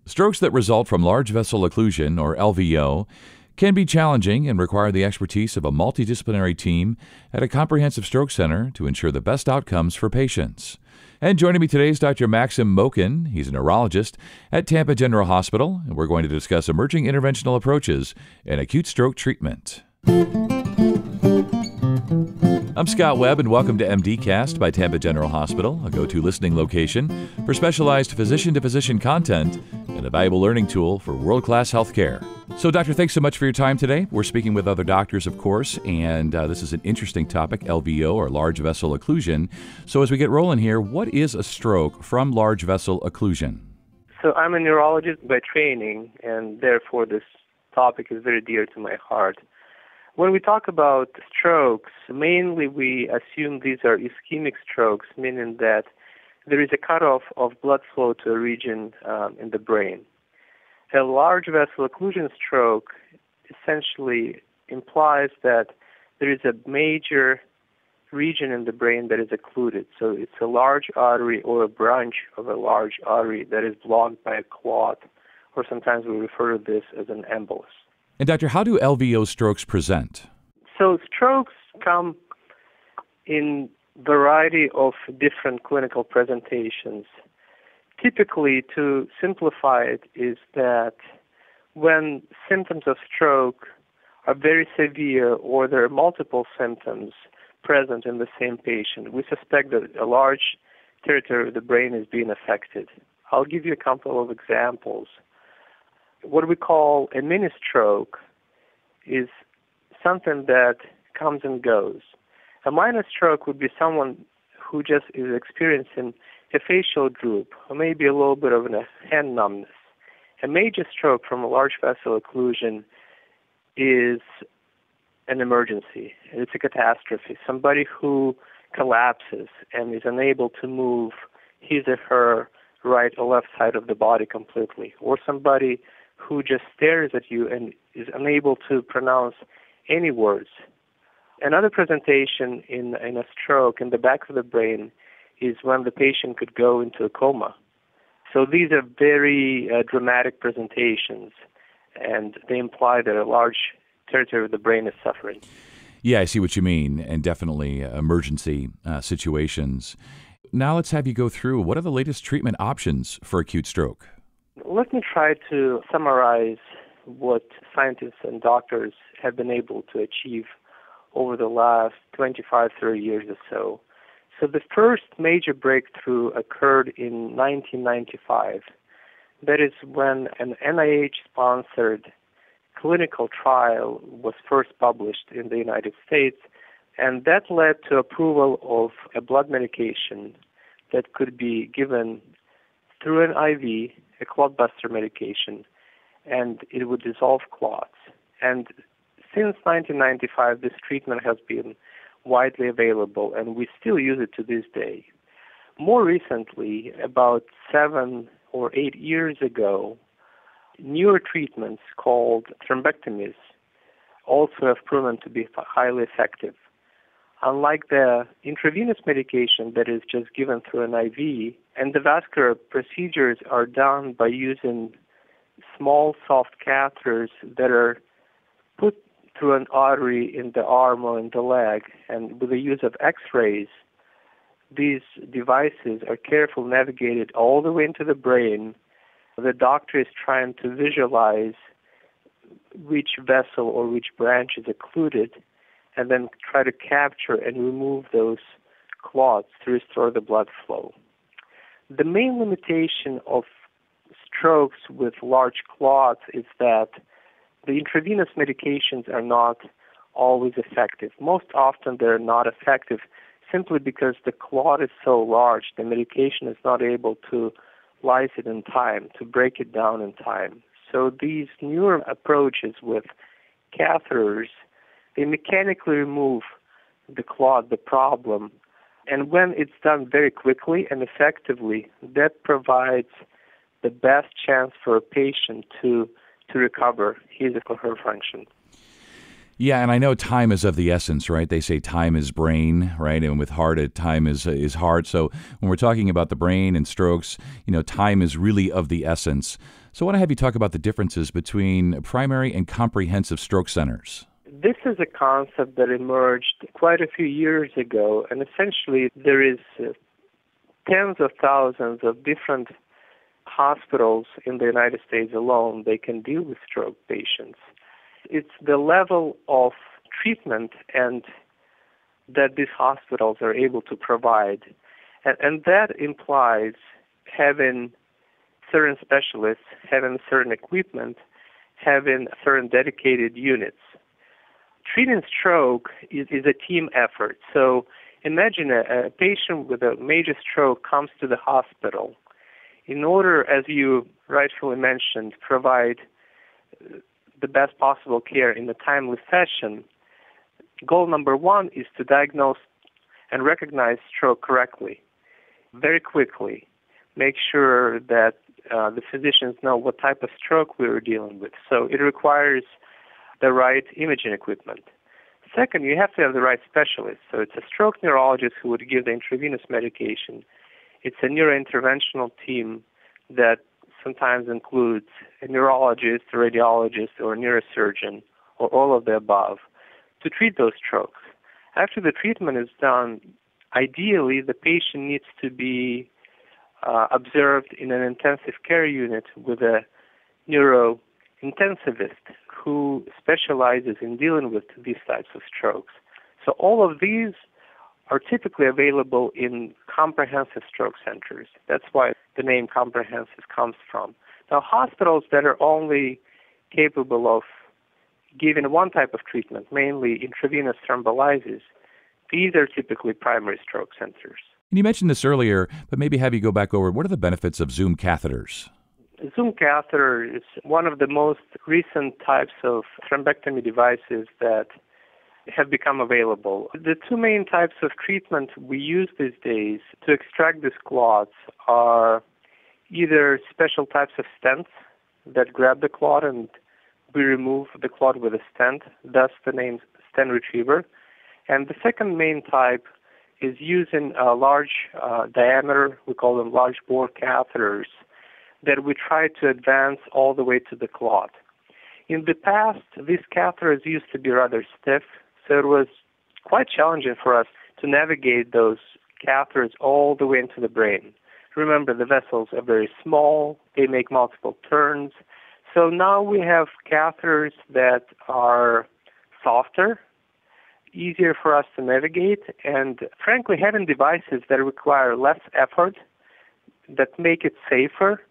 Strokes that result from large vessel occlusion, or LVO, can be challenging and require the expertise of a multidisciplinary team at a comprehensive stroke center to ensure the best outcomes for patients. And joining me today is Dr. Maxim Mokin. He's a neurologist at Tampa General Hospital, and we're going to discuss emerging interventional approaches in acute stroke treatment. I'm Scott Webb, and welcome to MDcast by Tampa General Hospital, a go-to listening location for specialized physician-to-physician content and a valuable learning tool for world-class healthcare. So, Doctor, thanks so much for your time today. We're speaking with other doctors, of course, and this is an interesting topic, LVO, or large vessel occlusion. So as we get rolling here, what is a stroke from large vessel occlusion? So I'm a neurologist by training, and therefore this topic is very dear to my heart. When we talk about strokes, mainly we assume these are ischemic strokes, meaning that there is a cutoff of blood flow to a region in the brain. A large vessel occlusion stroke essentially implies that there is a major region in the brain that is occluded. So it's a large artery or a branch of a large artery that is blocked by a clot, or sometimes we refer to this as an embolus. And Doctor, how do LVO strokes present? So strokes come in variety of different clinical presentations. Typically, to simplify it, is that when symptoms of stroke are very severe or there are multiple symptoms present in the same patient, we suspect that a large territory of the brain is being affected. I'll give you a couple of examples. What we call a mini stroke is something that comes and goes. A minor stroke would be someone who just is experiencing a facial droop or maybe a little bit of a hand numbness. A major stroke from a large vessel occlusion is an emergency. It's a catastrophe. Somebody who collapses and is unable to move his or her right or left side of the body completely, or somebody who just stares at you and is unable to pronounce any words. Another presentation in a stroke in the back of the brain is when the patient could go into a coma. So these are very dramatic presentations, and they imply that a large territory of the brain is suffering. Yeah, I see what you mean, and definitely emergency situations. Now let's have you go through, what are the latest treatment options for acute stroke? Let me try to summarize what scientists and doctors have been able to achieve over the last 25, 30 years or so. So the first major breakthrough occurred in 1995. That is when an NIH-sponsored clinical trial was first published in the United States, and that led to approval of a blood medication that could be given through an IV, a clot buster medication, and it would dissolve clots. And since 1995, this treatment has been widely available, and we still use it to this day. More recently, about 7 or 8 years ago, newer treatments called thrombectomies also have proven to be highly effective. Unlike the intravenous medication that is just given through an IV, endovascular procedures are done by using small soft catheters that are put through an artery in the arm or in the leg, and with the use of X-rays, these devices are carefully navigated all the way into the brain. The doctor is trying to visualize which vessel or which branch is occluded, and then try to capture and remove those clots to restore the blood flow. The main limitation of strokes with large clots is that the intravenous medications are not always effective. Most often they're not effective simply because the clot is so large, the medication is not able to lyse it in time, to break it down in time. So these newer approaches with catheters, they mechanically remove the clot, the problem, and when it's done very quickly and effectively, that provides the best chance for a patient to recover his or her function. Yeah, and I know time is of the essence, right? They say time is brain, right? And with heart, time is heart. So when we're talking about the brain and strokes, time is really of the essence. So I want to have you talk about the differences between primary and comprehensive stroke centers. This is a concept that emerged quite a few years ago, and essentially there is tens of thousands of different hospitals in the United States alone. They can deal with stroke patients. It's the level of treatment and that these hospitals are able to provide, and that implies having certain specialists, having certain equipment, having certain dedicated units. Treating stroke is a team effort. So imagine a patient with a major stroke comes to the hospital. In order, as you rightfully mentioned, provide the best possible care in a timely fashion, goal number one is to diagnose and recognize stroke correctly, very quickly. Make sure that the physicians know what type of stroke we're dealing with. So it requires the right imaging equipment. Second, you have to have the right specialist. So it's a stroke neurologist who would give the intravenous medication. It's a neurointerventional team that sometimes includes a neurologist, a radiologist, or a neurosurgeon, or all of the above, to treat those strokes. After the treatment is done, ideally the patient needs to be observed in an intensive care unit with a neurointensivist who specializes in dealing with these types of strokes. So all of these are typically available in comprehensive stroke centers. That's why the name comprehensive comes from. Now, hospitals that are only capable of giving one type of treatment, mainly intravenous thrombolysis, these are typically primary stroke centers. And you mentioned this earlier, but maybe have you go back over what are the benefits of Zoom catheters? Zoom catheter is one of the most recent types of thrombectomy devices that have become available. The two main types of treatment we use these days to extract these clots are either special types of stents that grab the clot and we remove the clot with a stent, thus the name stent retriever. And the second main type is using a large diameter, we call them large bore catheters, that we try to advance all the way to the clot. In the past, these catheters used to be rather stiff, so it was quite challenging for us to navigate those catheters all the way into the brain. Remember, the vessels are very small, they make multiple turns. So now we have catheters that are softer, easier for us to navigate, and frankly, having devices that require less effort, that make it safer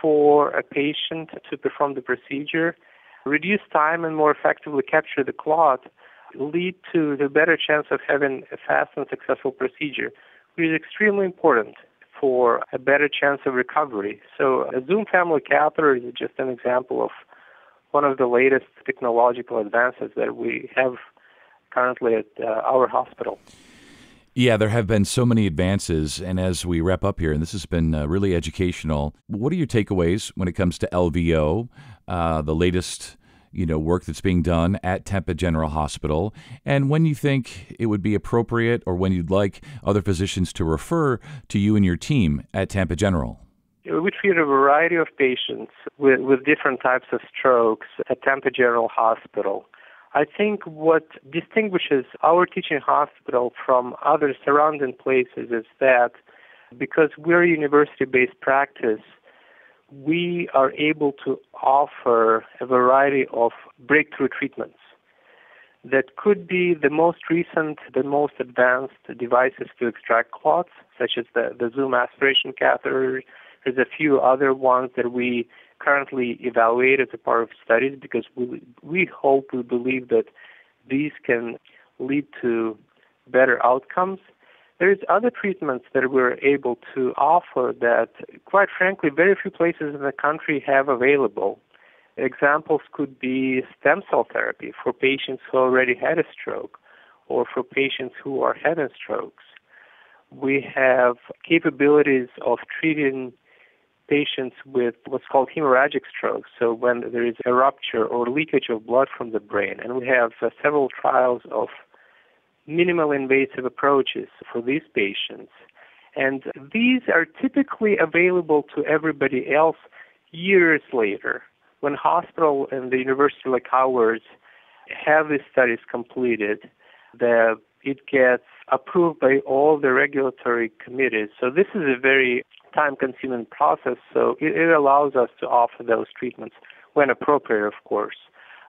for a patient to perform the procedure, reduce time and more effectively capture the clot, lead to the better chance of having a fast and successful procedure, which is extremely important for a better chance of recovery. So a Zoom family catheter is just an example of one of the latest technological advances that we have currently at our hospital. Yeah, there have been so many advances, and as we wrap up here, and this has been really educational, what are your takeaways when it comes to LVO, the latest work that's being done at Tampa General Hospital, and when you think it would be appropriate or when you'd like other physicians to refer to you and your team at Tampa General? We treat a variety of patients with different types of strokes at Tampa General Hospital. I think what distinguishes our teaching hospital from other surrounding places is that because we're a university-based practice, we are able to offer a variety of breakthrough treatments that could be the most recent, the most advanced devices to extract clots, such as the Zoom aspiration catheter. There's a few other ones that we currently evaluate as a part of studies because we believe that these can lead to better outcomes. There's other treatments that we're able to offer that, quite frankly, very few places in the country have available. Examples could be stem cell therapy for patients who already had a stroke or for patients who are having strokes. We have capabilities of treating patients with what's called hemorrhagic stroke, so when there is a rupture or leakage of blood from the brain. And we have several trials of minimal invasive approaches for these patients. And these are typically available to everybody else years later. When hospital and the university like ours have these studies completed, it gets approved by all the regulatory committees. So this is a very time-consuming process, so it allows us to offer those treatments when appropriate, of course,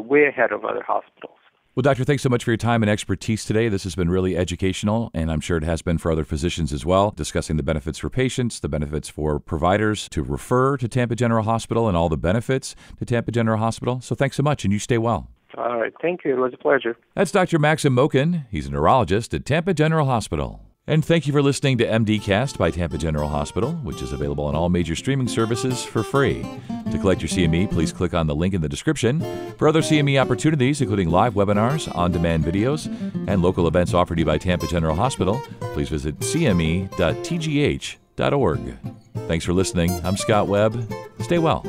way ahead of other hospitals. Well, Doctor, thanks so much for your time and expertise today. This has been really educational, and I'm sure it has been for other physicians as well, discussing the benefits for patients, the benefits for providers to refer to Tampa General Hospital, and all the benefits to Tampa General Hospital. So thanks so much, and you stay well. All right. Thank you. It was a pleasure. That's Dr. Maxim Mokin. He's a neurologist at Tampa General Hospital. And thank you for listening to MDcast by Tampa General Hospital, which is available on all major streaming services for free. To collect your CME, please click on the link in the description. For other CME opportunities, including live webinars, on-demand videos, and local events offered to you by Tampa General Hospital, please visit cme.tgh.org. Thanks for listening. I'm Scott Webb. Stay well.